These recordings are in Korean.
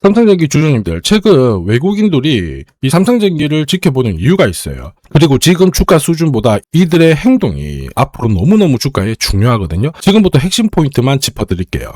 삼성전기 주주님들, 최근 외국인들이 이 삼성전기를 지켜보는 이유가 있어요. 그리고 지금 주가 수준보다 이들의 행동이 앞으로 너무너무 주가에 중요하거든요. 지금부터 핵심 포인트만 짚어드릴게요.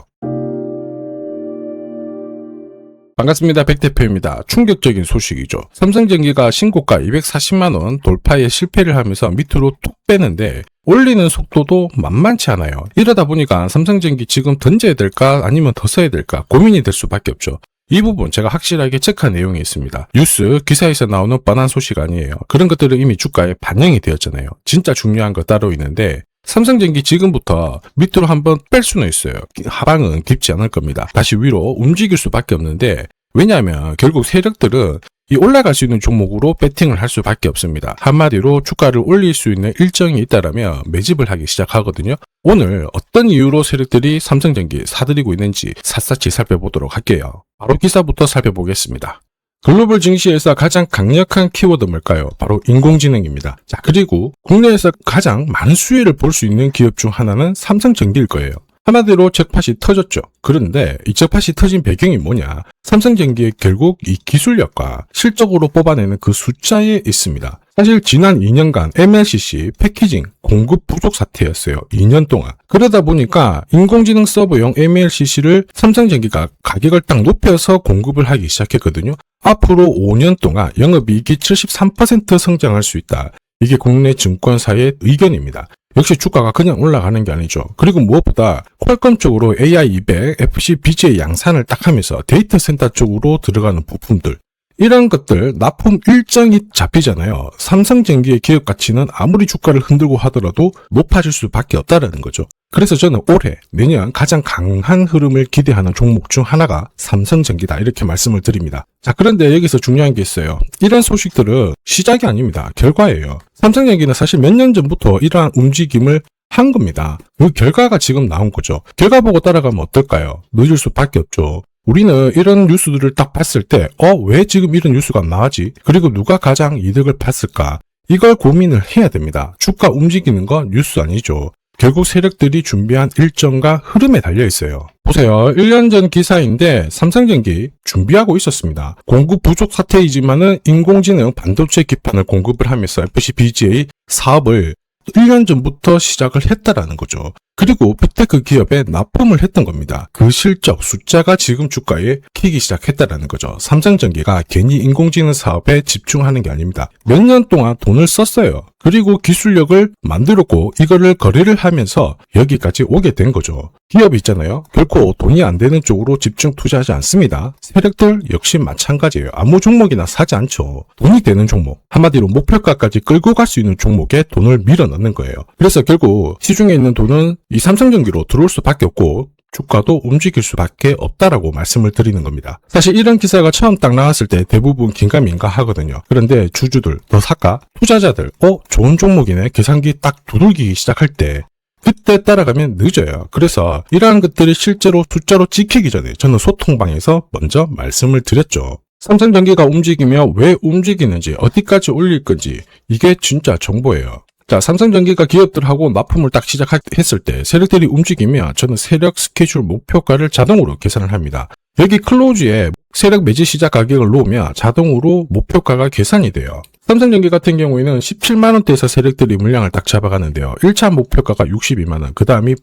반갑습니다. 백대표입니다. 충격적인 소식이죠. 삼성전기가 신고가 240만원 돌파에 실패를 하면서 밑으로 툭 빼는데 올리는 속도도 만만치 않아요. 이러다 보니까 삼성전기 지금 던져야 될까 아니면 더 써야 될까 고민이 될 수밖에 없죠. 이 부분 제가 확실하게 체크한 내용이 있습니다. 뉴스, 기사에서 나오는 뻔한 소식 아니에요. 그런 것들은 이미 주가에 반영이 되었잖아요. 진짜 중요한 거 따로 있는데 삼성전기 지금부터 밑으로 한번 뺄 수는 있어요. 하방은 깊지 않을 겁니다. 다시 위로 움직일 수밖에 없는데 왜냐하면 결국 세력들은 이 올라갈 수 있는 종목으로 배팅을 할 수밖에 없습니다. 한마디로 주가를 올릴 수 있는 일정이 있다라면 매집을 하기 시작하거든요. 오늘 어떤 이유로 세력들이 삼성전기 사들이고 있는지 샅샅이 살펴보도록 할게요. 바로 기사부터 살펴보겠습니다. 글로벌 증시에서 가장 강력한 키워드 뭘까요? 바로 인공지능입니다. 자, 그리고 국내에서 가장 많은 수혜를 볼 수 있는 기업 중 하나는 삼성전기일 거예요. 한마디로 잭팟이 터졌죠. 그런데 이 잭팟이 터진 배경이 뭐냐? 삼성전기의 결국 이 기술력과 실적으로 뽑아내는 그 숫자에 있습니다. 사실 지난 2년간 MLCC 패키징 공급 부족 사태였어요. 2년 동안. 그러다 보니까 인공지능 서버용 MLCC를 삼성전기가 가격을 딱 높여서 공급을 하기 시작했거든요. 앞으로 5년 동안 영업이익이 73% 성장할 수 있다. 이게 국내 증권사의 의견입니다. 역시 주가가 그냥 올라가는 게 아니죠. 그리고 무엇보다 퀄컴 쪽으로 AI200, FC, BGA 양산을 딱 하면서 데이터 센터 쪽으로 들어가는 부품들, 이런 것들 납품 일정이 잡히잖아요. 삼성전기의 기업 가치는 아무리 주가를 흔들고 하더라도 높아질 수밖에 없다는 거죠. 그래서 저는 올해, 내년 가장 강한 흐름을 기대하는 종목 중 하나가 삼성전기다 이렇게 말씀을 드립니다. 자, 그런데 여기서 중요한 게 있어요. 이런 소식들은 시작이 아닙니다. 결과예요. 삼성전기는 사실 몇 년 전부터 이러한 움직임을 한 겁니다. 그 결과가 지금 나온 거죠. 결과 보고 따라가면 어떨까요? 늦을 수밖에 없죠. 우리는 이런 뉴스들을 딱 봤을 때 왜 지금 이런 뉴스가 나왔지? 그리고 누가 가장 이득을 봤을까? 이걸 고민을 해야 됩니다. 주가 움직이는 건 뉴스 아니죠. 결국 세력들이 준비한 일정과 흐름에 달려 있어요. 보세요. 1년 전 기사인데 삼성전기 준비하고 있었습니다. 공급 부족 사태이지만은 인공지능 반도체 기판을 공급을 하면서 FCBGA 사업을 1년 전부터 시작을 했다라는 거죠. 그리고 빅테크 기업에 납품을 했던 겁니다. 그 실적, 숫자가 지금 주가에 키기 시작했다라는 거죠. 삼성전기가 괜히 인공지능 사업에 집중하는 게 아닙니다. 몇 년 동안 돈을 썼어요. 그리고 기술력을 만들었고 이거를 거래를 하면서 여기까지 오게 된 거죠. 기업이 있잖아요. 결코 돈이 안 되는 쪽으로 집중 투자하지 않습니다. 세력들 역시 마찬가지예요. 아무 종목이나 사지 않죠. 돈이 되는 종목, 한마디로 목표가까지 끌고 갈 수 있는 종목에 돈을 밀어넣는 거예요. 그래서 결국 시중에 있는 돈은 이 삼성전기로 들어올 수밖에 없고 주가도 움직일 수밖에 없다라고 말씀을 드리는 겁니다. 사실 이런 기사가 처음 딱 나왔을 때 대부분 긴가민가 하거든요. 그런데 주주들, 더 사까? 투자자들, 좋은 종목이네. 계산기 딱 두들기기 시작할 때 그때 따라가면 늦어요. 그래서 이러한 것들이 실제로 숫자로 찍히기 전에 저는 소통방에서 먼저 말씀을 드렸죠. 삼성전기가 움직이며 왜 움직이는지, 어디까지 올릴 건지 이게 진짜 정보예요. 자, 삼성전기가 기업들하고 납품을 딱 시작했을 때 세력들이 움직이면 저는 세력 스케줄 목표가를 자동으로 계산을 합니다. 여기 클로즈에 세력 매지 시작 가격을 놓으면 자동으로 목표가가 계산이 돼요. 삼성전기 같은 경우에는 17만원대에서 세력들이 물량을 딱 잡아가는데요. 1차 목표가가 62만원, 그 다음이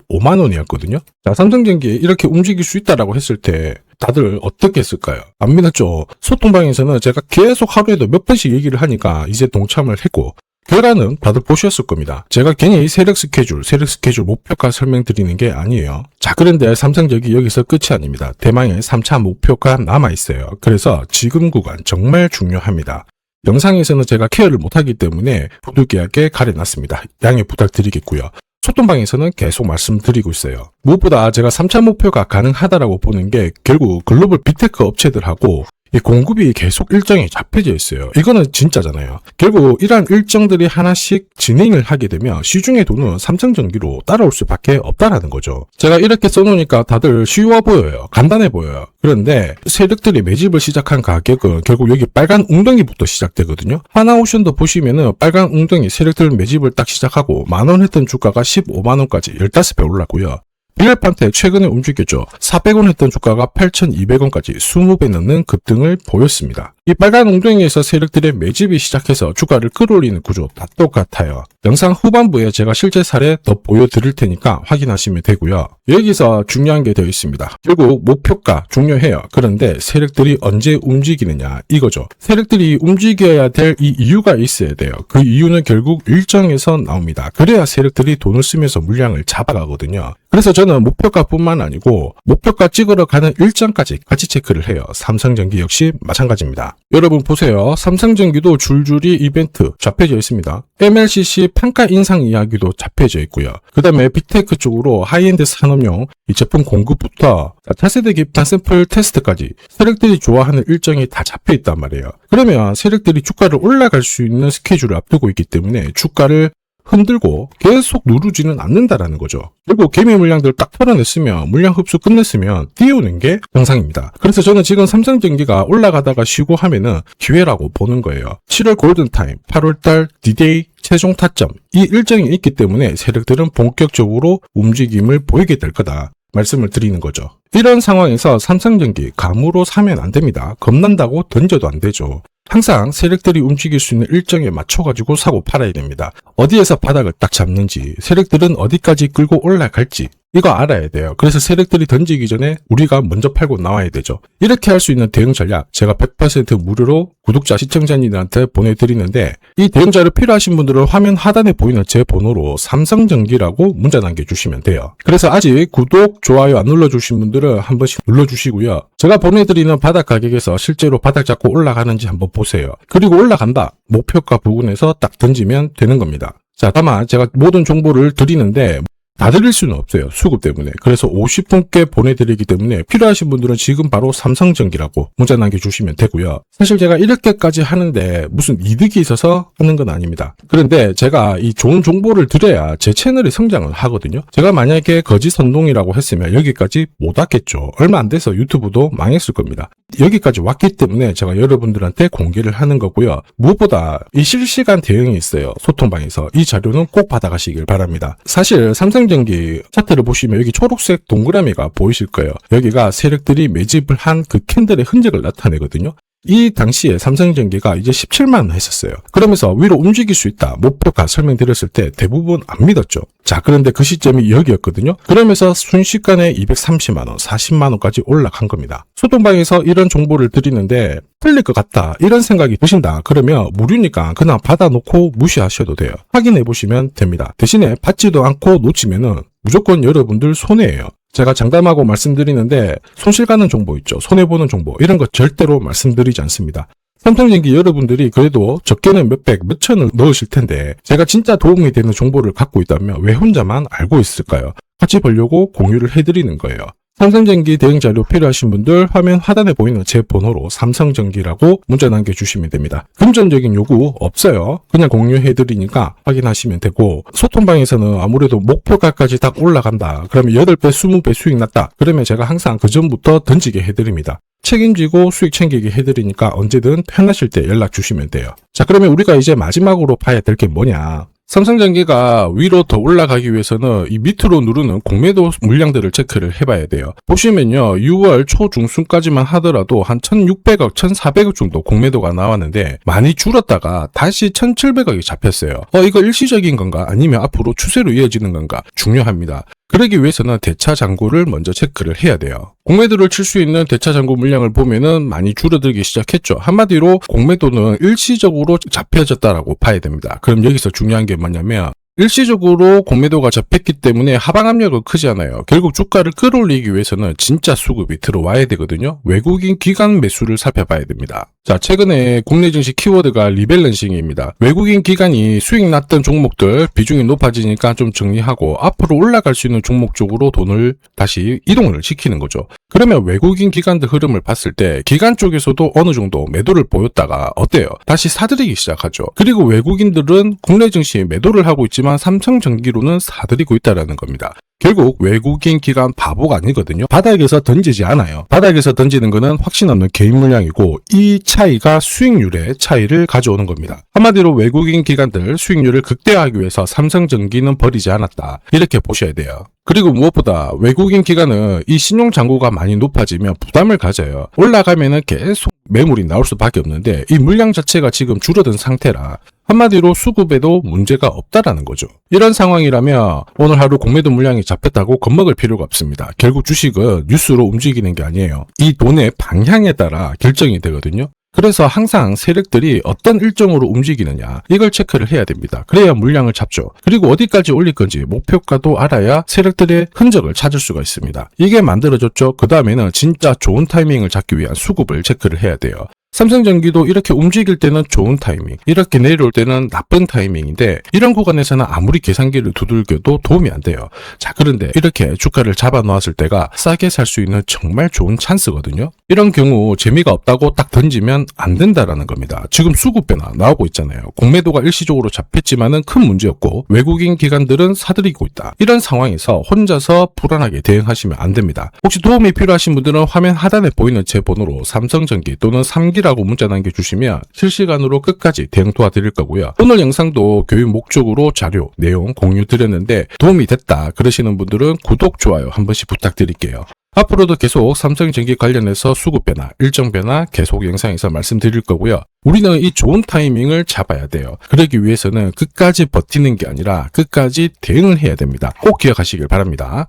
155만원이었거든요. 자, 삼성전기 이렇게 움직일 수 있다라고 했을 때 다들 어떻게 했을까요? 안 믿었죠? 소통방에서는 제가 계속 하루에도 몇 번씩 얘기를 하니까 이제 동참을 했고 결과는 다들 보셨을 겁니다. 제가 괜히 세력 스케줄 목표가 설명드리는 게 아니에요. 자, 그런데 삼성전기 여기서 끝이 아닙니다. 대망의 3차 목표가 남아있어요. 그래서 지금 구간 정말 중요합니다. 영상에서는 제가 케어를 못하기 때문에 부득이하게 가려놨습니다. 양해 부탁드리겠고요. 소통방에서는 계속 말씀드리고 있어요. 무엇보다 제가 3차 목표가 가능하다라고 보는 게 결국 글로벌 빅테크 업체들하고 이 공급이 계속 일정이 잡혀져 있어요. 이거는 진짜잖아요. 결국 이러한 일정들이 하나씩 진행을 하게 되면 시중의 돈은 삼성전기로 따라올 수밖에 없다라는 거죠. 제가 이렇게 써놓으니까 다들 쉬워 보여요. 간단해 보여요. 그런데 세력들이 매집을 시작한 가격은 결국 여기 빨간 웅덩이부터 시작되거든요. 하나오션도 보시면은 빨간 웅덩이 세력들 매집을 딱 시작하고 만원 했던 주가가 15만원까지 15배 올랐고요. 비엘판텍 최근에 움직였죠. 400원 했던 주가가 8,200원까지 20배 넘는 급등을 보였습니다. 이 빨간 웅덩이에서 세력들의 매집이 시작해서 주가를 끌어올리는 구조 다 똑같아요. 영상 후반부에 제가 실제 사례 더 보여드릴 테니까 확인하시면 되고요. 여기서 중요한 게 되어 있습니다. 결국 목표가 중요해요. 그런데 세력들이 언제 움직이느냐 이거죠. 세력들이 움직여야 될 이 이유가 있어야 돼요. 그 이유는 결국 일정에서 나옵니다. 그래야 세력들이 돈을 쓰면서 물량을 잡아가거든요. 그래서 저는 목표가뿐만 아니고 목표가 찍으러 가는 일정까지 같이 체크를 해요. 삼성전기 역시 마찬가지입니다. 여러분 보세요. 삼성전기도 줄줄이 이벤트 잡혀져 있습니다. MLCC 판가 인상 이야기도 잡혀져 있고요. 그 다음에 빅테크 쪽으로 하이엔드 산업용 이 제품 공급부터 차세대 기판 샘플 테스트까지 세력들이 좋아하는 일정이 다 잡혀 있단 말이에요. 그러면 세력들이 주가를 올라갈 수 있는 스케줄을 앞두고 있기 때문에 주가를 흔들고 계속 누르지는 않는다라는 거죠. 그리고 개미 물량들 딱 털어냈으면 물량 흡수 끝냈으면 띄우는 게 정상입니다. 그래서 저는 지금 삼성전기가 올라가다가 쉬고 하면은 기회라고 보는 거예요. 7월 골든타임, 8월달 디데이 최종 타점 이 일정이 있기 때문에 세력들은 본격적으로 움직임을 보이게 될 거다. 말씀을 드리는 거죠. 이런 상황에서 삼성전기 감으로 사면 안 됩니다. 겁난다고 던져도 안 되죠. 항상 세력들이 움직일 수 있는 일정에 맞춰가지고 사고 팔아야 됩니다. 어디에서 바닥을 딱 잡는지, 세력들은 어디까지 끌고 올라갈지 이거 알아야 돼요. 그래서 세력들이 던지기 전에 우리가 먼저 팔고 나와야 되죠. 이렇게 할 수 있는 대응 전략 제가 100% 무료로 구독자 시청자님들한테 보내드리는데 이 대응 자료 필요하신 분들은 화면 하단에 보이는 제 번호로 삼성전기라고 문자 남겨주시면 돼요. 그래서 아직 구독, 좋아요 안 눌러주신 분들은 한 번씩 눌러주시고요. 제가 보내드리는 바닥 가격에서 실제로 바닥 잡고 올라가는지 한번 보세요. 그리고 올라간다. 목표가 부근에서 딱 던지면 되는 겁니다. 자, 다만 제가 모든 정보를 드리는데 다 드릴 수는 없어요. 수급 때문에. 그래서 50분께 보내드리기 때문에 필요하신 분들은 지금 바로 삼성전기라고 문자 남겨주시면 되고요. 사실 제가 이렇게까지 하는데 무슨 이득이 있어서 하는 건 아닙니다. 그런데 제가 이 좋은 정보를 드려야 제 채널이 성장을 하거든요. 제가 만약에 거짓 선동이라고 했으면 여기까지 못 왔겠죠. 얼마 안 돼서 유튜브도 망했을 겁니다. 여기까지 왔기 때문에 제가 여러분들한테 공개를 하는 거고요. 무엇보다 이 실시간 대응이 있어요. 소통방에서. 이 자료는 꼭 받아가시길 바랍니다. 사실 삼성전기 차트를 보시면 여기 초록색 동그라미가 보이실 거예요. 여기가 세력들이 매집을 한 그 캔들의 흔적을 나타내거든요. 이 당시에 삼성전기가 이제 17만 원 했었어요. 그러면서 위로 움직일 수 있다. 목표가 설명드렸을 때 대부분 안 믿었죠. 자, 그런데 그 시점이 여기였거든요. 그러면서 순식간에 230만 원, 40만 원까지 올라간 겁니다. 소통방에서 이런 정보를 드리는데 틀릴 것 같다. 이런 생각이 드신다. 그러면 무료니까 그냥 받아놓고 무시하셔도 돼요. 확인해 보시면 됩니다. 대신에 받지도 않고 놓치면은 무조건 여러분들 손해예요. 제가 장담하고 말씀드리는데 손실 가는 정보 있죠. 손해보는 정보 이런 거 절대로 말씀드리지 않습니다. 삼성전기 여러분들이 그래도 적게는 몇백, 몇천을 넣으실 텐데 제가 진짜 도움이 되는 정보를 갖고 있다면 왜 혼자만 알고 있을까요? 같이 보려고 공유를 해드리는 거예요. 삼성전기 대응 자료 필요하신 분들 화면 하단에 보이는 제 번호로 삼성전기라고 문자 남겨주시면 됩니다. 금전적인 요구 없어요. 그냥 공유해드리니까 확인하시면 되고 소통방에서는 아무래도 목표가까지 딱 올라간다. 그러면 8배, 20배 수익 났다. 그러면 제가 항상 그 전부터 던지게 해드립니다. 책임지고 수익 챙기게 해드리니까 언제든 편하실 때 연락 주시면 돼요. 자, 그러면 우리가 이제 마지막으로 봐야 될 게 뭐냐. 삼성전기가 위로 더 올라가기 위해서는 이 밑으로 누르는 공매도 물량들을 체크를 해봐야 돼요. 보시면요. 6월 초중순까지만 하더라도 한 1600억, 1400억 정도 공매도가 나왔는데 많이 줄었다가 다시 1700억이 잡혔어요. 이거 일시적인 건가? 아니면 앞으로 추세로 이어지는 건가? 중요합니다. 그러기 위해서는 대차 잔고를 먼저 체크를 해야 돼요. 공매도를 칠 수 있는 대차 잔고 물량을 보면은 많이 줄어들기 시작했죠. 한마디로 공매도는 일시적으로 잡혀졌다라고 봐야 됩니다. 그럼 여기서 중요한 게 뭐냐면 일시적으로 공매도가 잡혔기 때문에 하방 압력은 크지 않아요. 결국 주가를 끌어올리기 위해서는 진짜 수급이 들어와야 되거든요. 외국인 기관 매수를 살펴봐야 됩니다. 자, 최근에 국내 증시 키워드가 리밸런싱입니다. 외국인 기관이 수익 났던 종목들 비중이 높아지니까 좀 정리하고 앞으로 올라갈 수 있는 종목 쪽으로 돈을 다시 이동을 시키는 거죠. 그러면 외국인 기관들 흐름을 봤을 때 기관 쪽에서도 어느 정도 매도를 보였다가 어때요? 다시 사들이기 시작하죠. 그리고 외국인들은 국내 증시에 매도를 하고 있지만 삼성전기로는 사들이고 있다는 겁니다. 결국 외국인 기관 바보가 아니거든요. 바닥에서 던지지 않아요. 바닥에서 던지는 거는 확신 없는 개인 물량이고 이 차이가 수익률의 차이를 가져오는 겁니다. 한마디로 외국인 기관들 수익률을 극대화하기 위해서 삼성전기는 버리지 않았다. 이렇게 보셔야 돼요. 그리고 무엇보다 외국인 기관은 이 신용 잔고가 많이 높아지면 부담을 가져요. 올라가면은 계속 매물이 나올 수밖에 없는데 이 물량 자체가 지금 줄어든 상태라 한마디로 수급에도 문제가 없다라는 거죠. 이런 상황이라면 오늘 하루 공매도 물량이 잡혔다고 겁먹을 필요가 없습니다. 결국 주식은 뉴스로 움직이는 게 아니에요. 이 돈의 방향에 따라 결정이 되거든요. 그래서 항상 세력들이 어떤 일정으로 움직이느냐 이걸 체크를 해야 됩니다. 그래야 물량을 잡죠. 그리고 어디까지 올릴 건지 목표가도 알아야 세력들의 흔적을 찾을 수가 있습니다. 이게 만들어졌죠. 그 다음에는 진짜 좋은 타이밍을 잡기 위한 수급을 체크를 해야 돼요. 삼성전기도 이렇게 움직일 때는 좋은 타이밍, 이렇게 내려올 때는 나쁜 타이밍인데 이런 구간에서는 아무리 계산기를 두들겨도 도움이 안 돼요. 자, 그런데 이렇게 주가를 잡아 놓았을 때가 싸게 살 수 있는 정말 좋은 찬스거든요. 이런 경우 재미가 없다고 딱 던지면 안 된다라는 겁니다. 지금 수급 변화 나오고 있잖아요. 공매도가 일시적으로 잡혔지만은 큰 문제였고 외국인 기관들은 사들이고 있다. 이런 상황에서 혼자서 불안하게 대응하시면 안 됩니다. 혹시 도움이 필요하신 분들은 화면 하단에 보이는 제 번호로 삼성전기 또는 3기 라고 문자 남겨주시면 실시간으로 끝까지 대응 도와드릴 거고요. 오늘 영상도 교육 목적으로 자료, 내용 공유 드렸는데 도움이 됐다 그러시는 분들은 구독, 좋아요 한 번씩 부탁드릴게요. 앞으로도 계속 삼성전기 관련해서 수급 변화, 일정 변화 계속 영상에서 말씀드릴 거고요. 우리는 이 좋은 타이밍을 잡아야 돼요. 그러기 위해서는 끝까지 버티는 게 아니라 끝까지 대응을 해야 됩니다. 꼭 기억하시길 바랍니다.